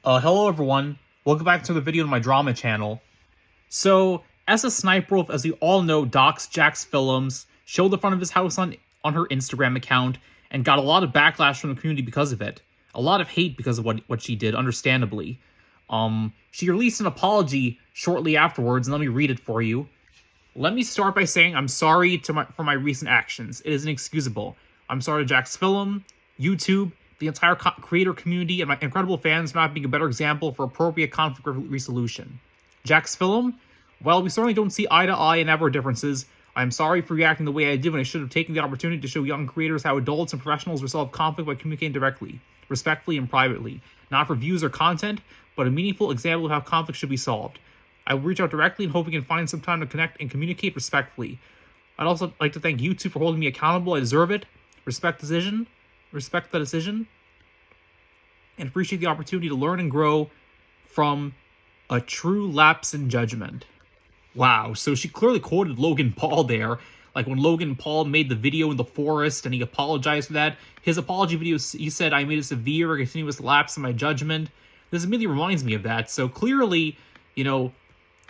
Hello everyone, welcome back to the video on my drama channel. So, SSSniperwolf, as we all know, doxed Jacksfilms, showed the front of his house on her Instagram account, and got a lot of backlash from the community because of it. A lot of hate because of what she did, understandably. She released an apology shortly afterwards, and let me read it for you. Let me start by saying I'm sorry for my recent actions. It is inexcusable. I'm sorry to Jacksfilm, YouTube, the entire creator community, and my incredible fans for not being a better example for appropriate conflict resolution. Jacksfilm, while we certainly don't see eye to eye and have our differences, I'm sorry for reacting the way I did when I should have taken the opportunity to show young creators how adults and professionals resolve conflict by communicating directly, respectfully, and privately. Not for views or content, but a meaningful example of how conflict should be solved. I will reach out directly and hope we can find some time to connect and communicate respectfully. I'd also like to thank YouTube for holding me accountable. I deserve it. Respect the decision, and appreciate the opportunity to learn and grow from a true lapse in judgment. Wow, so she clearly quoted Logan Paul there. Like when Logan Paul made the video in the forest and he apologized for that. His apology video, he said, "I made a severe or continuous lapse in my judgment." This immediately reminds me of that. So clearly, you know,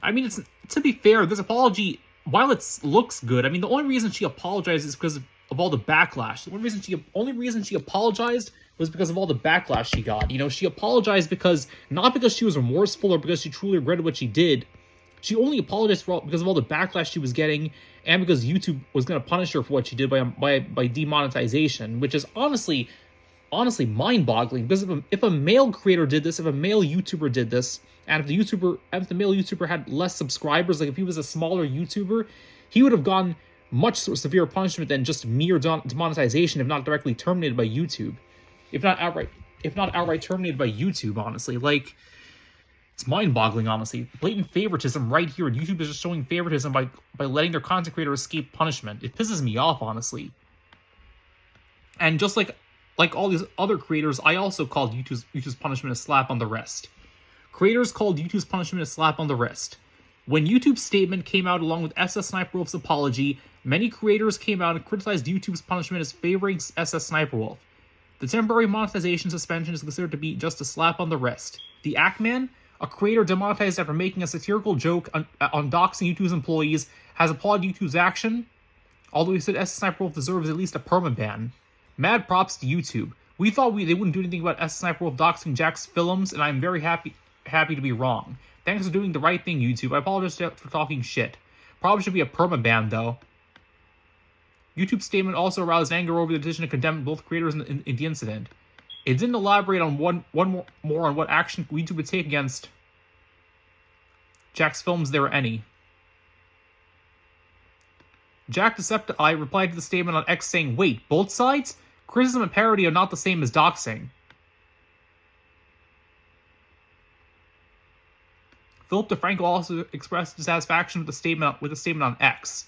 I mean, to be fair, this apology, while it looks good, I mean, the only reason she apologized is because of all the backlash. The only reason she apologized was because of all the backlash she got. You know, she apologized not because she was remorseful or because she truly regretted what she did. She only apologized because of all the backlash she was getting, and because YouTube was going to punish her for what she did by demonetization, which is honestly mind-boggling. Because if a male creator did this, if a male YouTuber did this, and if the male YouTuber had less subscribers, like if he was a smaller YouTuber, he would have gotten much severe punishment than just mere demonetization, if not directly terminated by YouTube, if not outright terminated by YouTube. Honestly, like, it's mind-boggling. Honestly, blatant favoritism right here. YouTube is just showing favoritism by letting their content creator escape punishment. It pisses me off, honestly. And just like all these other creators, I also called YouTube's punishment a slap on the wrist. Creators called YouTube's punishment a slap on the wrist. When YouTube's statement came out along with SSSniperwolf's apology, many creators came out and criticized YouTube's punishment as favoring SSSniperwolf. The temporary monetization suspension is considered to be just a slap on the wrist. The Ackman, a creator demonetized after making a satirical joke on doxing YouTube's employees, has applauded YouTube's action, although he said SSSniperwolf deserves at least a permaban. Mad props to YouTube. We thought they wouldn't do anything about SSSniperwolf doxing Jacksfilms, and I'm very happy to be wrong. Thanks for doing the right thing, YouTube. I apologize for talking shit. Probably should be a permaban, though. YouTube's statement also aroused anger over the decision to condemn both creators in the incident. It didn't elaborate on more on what action YouTube would take against Jacksfilms, there were any. Jackdecepticeye replied to the statement on X saying, "Wait, both sides? Criticism and parody are not the same as doxing." Philip DeFranco also expressed dissatisfaction with the statement on X.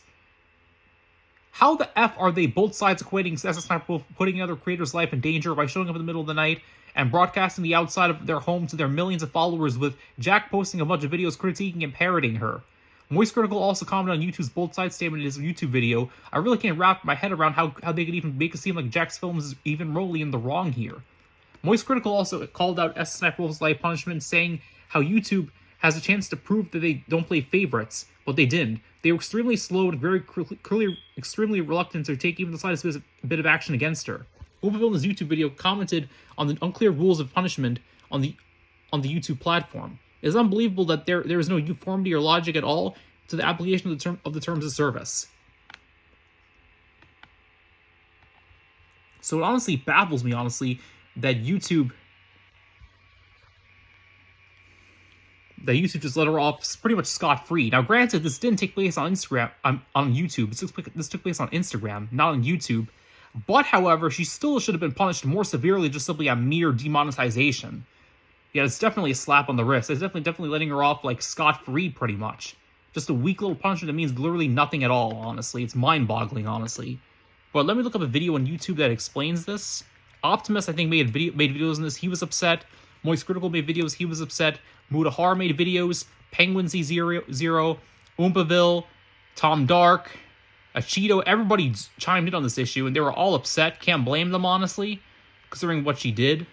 How the F are they both sides equating SSSniperwolf putting another creator's life in danger by showing up in the middle of the night and broadcasting the outside of their home to their millions of followers, with Jack posting a bunch of videos critiquing and parodying her? Moist Critical also commented on YouTube's both sides statement in his YouTube video. "I really can't wrap my head around how they could even make it seem like Jacksfilms is even remotely in the wrong here." Moist Critical also called out SSSniperwolf's life punishment, saying how YouTube has a chance to prove that they don't play favorites, but they didn't. They were extremely slow and very clearly extremely reluctant to take even the slightest bit of action against her. Oomaville in his YouTube video commented on the unclear rules of punishment on the YouTube platform. It is unbelievable that there is no uniformity or logic at all to the application of the terms of service. So it honestly baffles me, that YouTube just let her off pretty much scot-free. Now, granted, this didn't take place on Instagram, on YouTube. This took place on Instagram, not on YouTube. But, however, she still should have been punished more severely just simply on mere demonetization. Yeah, it's definitely a slap on the wrist. It's definitely letting her off, like, scot-free, pretty much. Just a weak little punishment that means literally nothing at all, honestly. It's mind-boggling, honestly. But let me look up a video on YouTube that explains this. Optimus, I think, made videos on this. He was upset. Moist Critical made videos. He was upset. Mudahar made videos. Penguin Z0, Oompaville, Tom Dark, Cheeto. Everybody chimed in on this issue, and they were all upset. Can't blame them, honestly, considering what she did.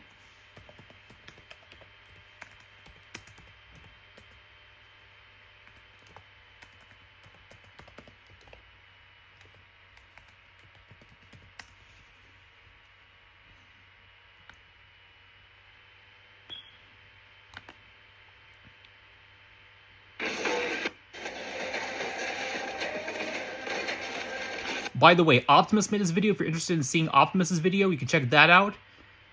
By the way, Optimus made this video. If you're interested in seeing Optimus's video, you can check that out.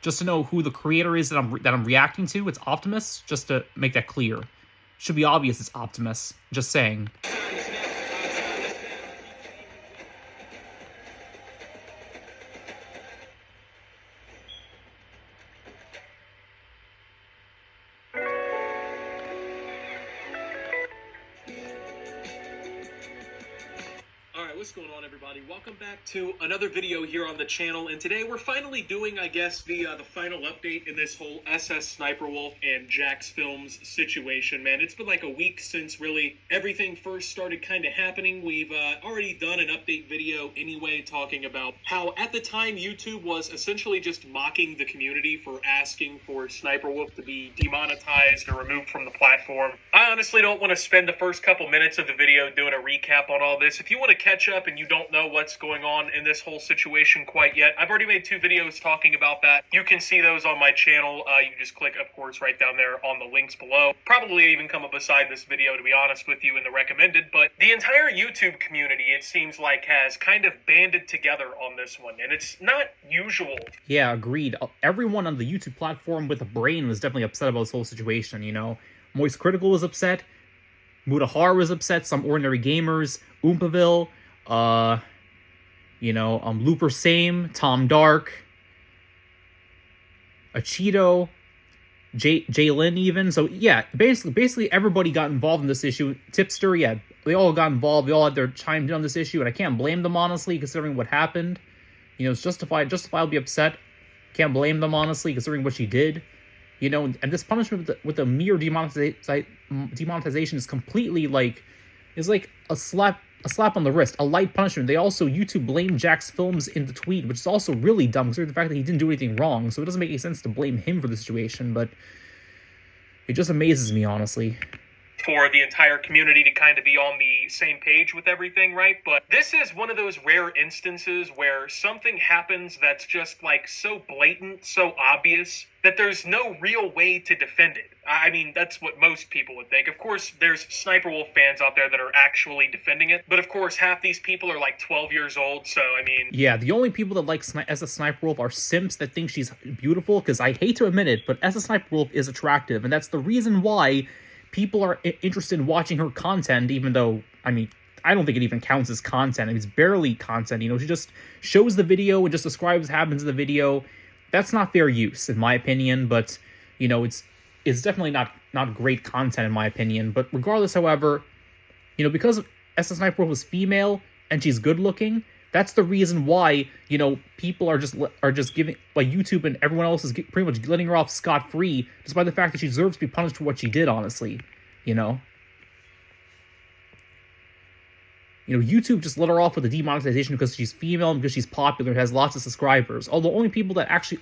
Just to know who the creator is that I'm reacting to, it's Optimus. Just to make that clear, should be obvious it's Optimus. Just saying. What's going on, everybody? Welcome back to another video here on the channel, and today we're finally doing, I guess, the final update in this whole SSSniperwolf and Jacksfilms situation, man. It's been like a week since really everything first started kind of happening. We've already done an update video anyway, talking about how at the time YouTube was essentially just mocking the community for asking for Sniperwolf to be demonetized or removed from the platform. I honestly don't want to spend the first couple minutes of the video doing a recap on all this. If you want to catch up and you don't know what's going on in this whole situation quite yet, I've already made 2 videos talking about that. You can see those on my channel. You can just click, of course, right down there on the links below. Probably even come up beside this video, to be honest with you, in the recommended. But the entire YouTube community, it seems like, has kind of banded together on this one, and it's not usual. Yeah, agreed. Everyone on the YouTube platform with a brain was definitely upset about this whole situation, you know? Moist Critical was upset, Mudahar was upset, some ordinary gamers, Oompaville, Looper Same, Tom Dark, Achito, Jalen even. So yeah, basically everybody got involved in this issue. Tipster, yeah, they all got involved. They all had their chimed in on this issue, and I can't blame them, honestly, considering what happened. You know, it's justifiably upset. Can't blame them, honestly, considering what she did. You know, and this punishment with a mere demonetization is completely like, is like a slap on the wrist, a light punishment. They also, YouTube blamed Jacksfilms in the tweet, which is also really dumb, considering the fact that he didn't do anything wrong. So it doesn't make any sense to blame him for the situation, but it just amazes me, honestly. For the entire community to kind of be on the same page with everything, right? But this is one of those rare instances where something happens that's just like so blatant, so obvious, that there's no real way to defend it. I mean, that's what most people would think. Of course, there's Sniperwolf fans out there that are actually defending it, but of course, half these people are like 12 years old, so I mean... Yeah, the only people that like SSSniperwolf are simps that think she's beautiful, because I hate to admit it, but SSSniperwolf is attractive, and that's the reason why people are interested in watching her content, even though, I mean, I don't think it even counts as content. I mean, it's barely content, you know? She just shows the video and just describes what happens in the video. That's not fair use, in my opinion, but, you know, it's definitely not great content, in my opinion. But regardless, however, you know, because SSSniperwolf was female and she's good-looking, that's the reason why, you know, people are just giving, like, YouTube and everyone else is pretty much letting her off scot-free, despite the fact that she deserves to be punished for what she did, honestly, you know? You know, YouTube just let her off with the demonetization because she's female and because she's popular and has lots of subscribers. Although the only people that actually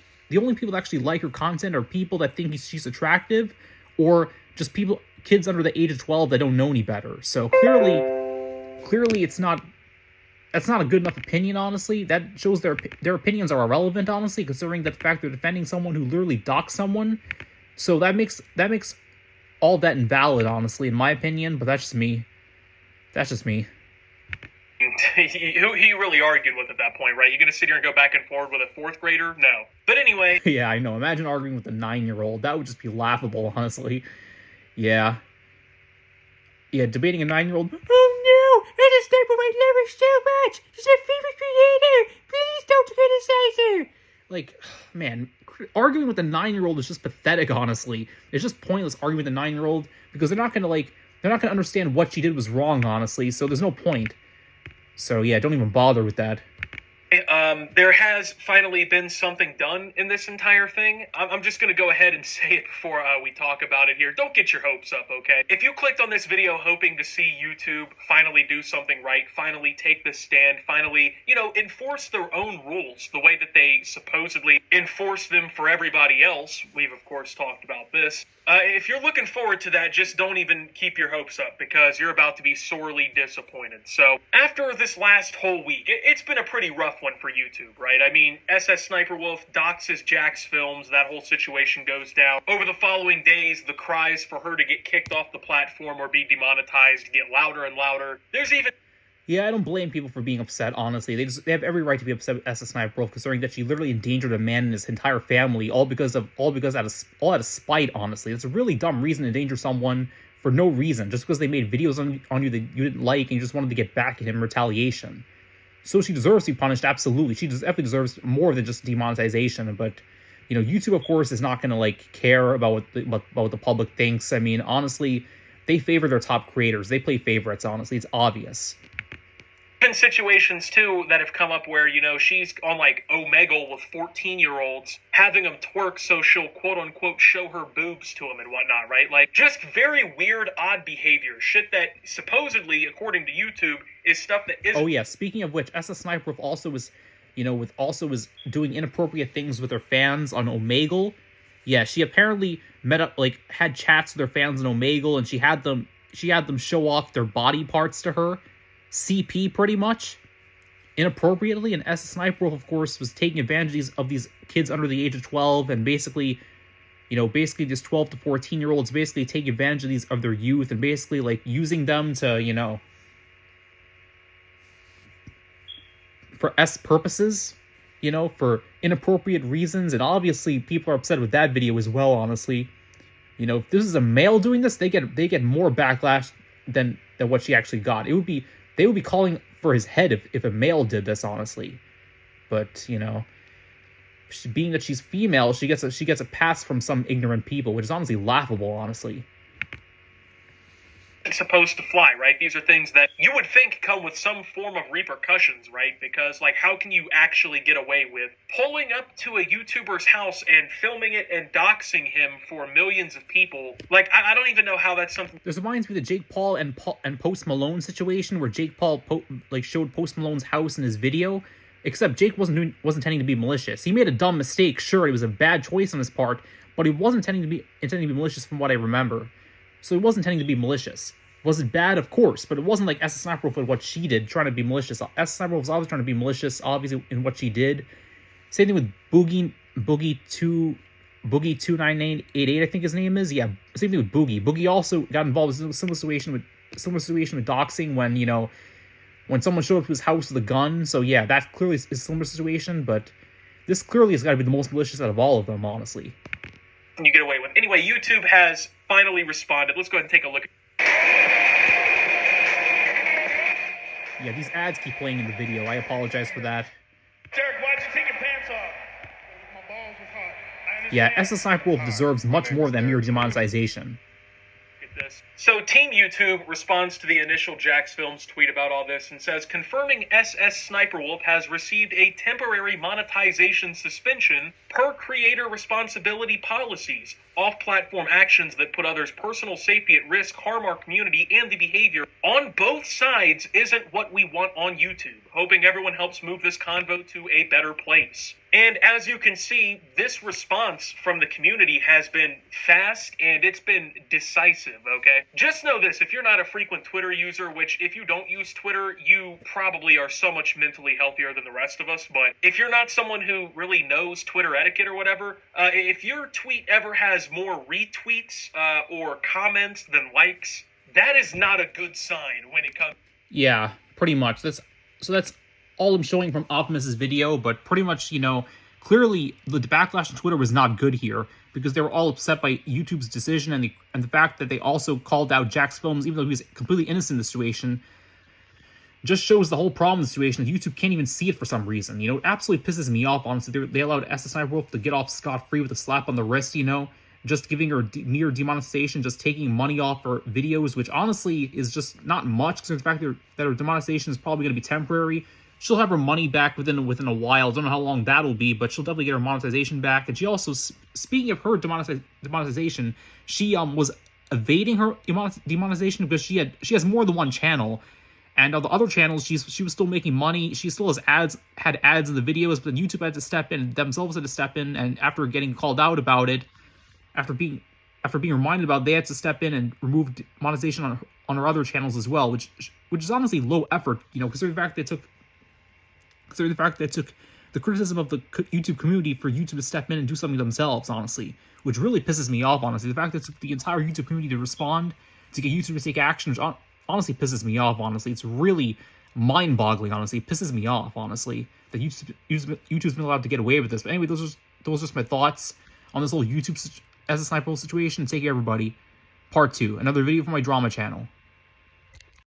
like her content are people that think she's attractive, or just kids under the age of 12 that don't know any better. So clearly that's not a good enough opinion, honestly. That shows their opinions are irrelevant, honestly, considering the fact they're defending someone who literally doxed someone. So that makes all that invalid, honestly, in my opinion. But that's just me. He really argued with at that point, right? You're going to sit here and go back and forth with a 4th grader? No. But anyway. Yeah, I know. Imagine arguing with a 9-year-old. That would just be laughable, honestly. Yeah. Yeah, debating a 9-year-old. Oh no! SSSniperwolf love her so much! She's my favorite creator! Please don't criticize her! Like, man, arguing with a 9-year-old is just pathetic, honestly. It's just pointless arguing with a 9-year-old, because they're not gonna understand what she did was wrong, honestly, so there's no point. So yeah, don't even bother with that. There has finally been something done in this entire thing. I'm just going to go ahead and say it before we talk about it here. Don't get your hopes up, okay? If you clicked on this video hoping to see YouTube finally do something right, finally take this stand, finally, you know, enforce their own rules the way that they supposedly enforce them for everybody else, we've of course talked about this. If you're looking forward to that, just don't even keep your hopes up, because you're about to be sorely disappointed. So, after this last whole week, it's been a pretty rough one for YouTube, right? I mean, SSSniperwolf doxes Jacksfilms, that whole situation goes down. Over the following days, the cries for her to get kicked off the platform or be demonetized get louder and louder. There's even... Yeah, I don't blame people for being upset, honestly. They have every right to be upset with SSSniperwolf, considering that she literally endangered a man and his entire family, all out of spite, honestly. It's a really dumb reason to endanger someone for no reason, just because they made videos on you that you didn't like and you just wanted to get back at him in retaliation. So she deserves to be punished, absolutely. She definitely deserves more than just demonetization, but YouTube, of course, is not going to care about what the public thinks. I mean, honestly, they favor their top creators. They play favorites, honestly. It's obvious. Been situations too that have come up where she's on Omegle with 14-year-olds, having them twerk so she'll quote unquote show her boobs to them and whatnot, right? Just very weird, odd behavior, shit that supposedly, according to YouTube, is stuff that isn't. Oh yeah, speaking of which, SSSniperwolf also was doing inappropriate things with her fans on Omegle. Yeah, she apparently had chats with her fans on Omegle, and she had them show off their body parts to her. CP pretty much inappropriately, and SSSniperwolf, of course, was taking advantage of these kids under the age of 12, and basically these 12 to 14-year-olds basically take advantage of their youth and basically using them to for purposes, for inappropriate reasons. And obviously people are upset with that video as well, honestly. If this is a male doing this, they get more backlash than what she actually got. They would be calling for his head if a male did this, honestly. But being that she's female, she gets a pass from some ignorant people, which is honestly laughable, honestly. It's supposed to fly, right? These are things that you would think come with some form of repercussions, right? Because, how can you actually get away with pulling up to a YouTuber's house and filming it and doxing him for millions of people? I don't even know how that's something. This reminds me of the Jake Paul and Post Malone situation, where Jake Paul showed Post Malone's house in his video, except Jake wasn't intending to be malicious. He made a dumb mistake, sure, it was a bad choice on his part, but he wasn't intending to be malicious from what I remember. So he wasn't intending to be malicious. Was it bad? Of course, but it wasn't like SSSniperwolf with what she did, trying to be malicious. SSSniperwolf was always trying to be malicious, obviously, in what she did. Same thing with Boogie 29988, I think his name is. Yeah, same thing with Boogie. Boogie also got involved in a similar situation with doxing when someone showed up to his house with a gun. So yeah, that clearly is a similar situation, but this clearly has got to be the most malicious out of all of them, honestly. You get away with. Anyway, YouTube has finally responded. Let's go ahead and take a look. Yeah, these ads keep playing in the video. I apologize for that. Derek, why'd you take your pants off? My balls was hot. Yeah, SSSniperwolf deserves much more than mere demonetization. This. So Team YouTube responds to the initial Jacksfilms tweet about all this and says, confirming SSSniperwolf has received a temporary monetization suspension per creator responsibility policies. Off-platform actions that put others' personal safety at risk harm our community, and the behavior on both sides isn't what we want on YouTube. Hoping everyone helps move this convo to a better place. And as you can see, this response from the community has been fast and it's been decisive, okay? Just know this, if you're not a frequent Twitter user, which if you don't use Twitter, you probably are so much mentally healthier than the rest of us, but if you're not someone who really knows Twitter etiquette or whatever, if your tweet ever has more retweets or comments than likes, that is not a good sign when it comes. Yeah, pretty much. That's all I'm showing from Optimus's video, but pretty much, clearly the backlash on Twitter was not good here, because they were all upset by YouTube's decision and the fact that they also called out Jacksfilms, even though he was completely innocent in the situation. Just shows the whole problem of the situation. YouTube can't even see it for some reason. It absolutely pisses me off, honestly. They allowed SSSniperwolf to get off scot-free with a slap on the wrist, just giving her mere demonetization, just taking money off her videos, which honestly is just not much, because the fact that her demonetization is probably going to be temporary. She'll have her money back within a while. Don't know how long that'll be, but she'll definitely get her monetization back. And she also, speaking of her demonetization, she was evading her demonetization because she has more than one channel. And on the other channels, she was still making money. She still had ads in the videos, but YouTube had to step in, themselves had to step in, and after getting called out about it, after being reminded about it, they had to step in and remove monetization on her other channels as well, which is honestly low effort, considering the fact that it took the criticism of the YouTube community for YouTube to step in and do something themselves, honestly, which really pisses me off, honestly. The fact that it took the entire YouTube community to respond, to get YouTube to take action, which honestly pisses me off, honestly. It's really mind-boggling, honestly. It pisses me off, honestly, that YouTube's been allowed to get away with this. But anyway, those are just my thoughts on this whole YouTube as a sniper situation. Take care, everybody. Part 2, another video for my drama channel.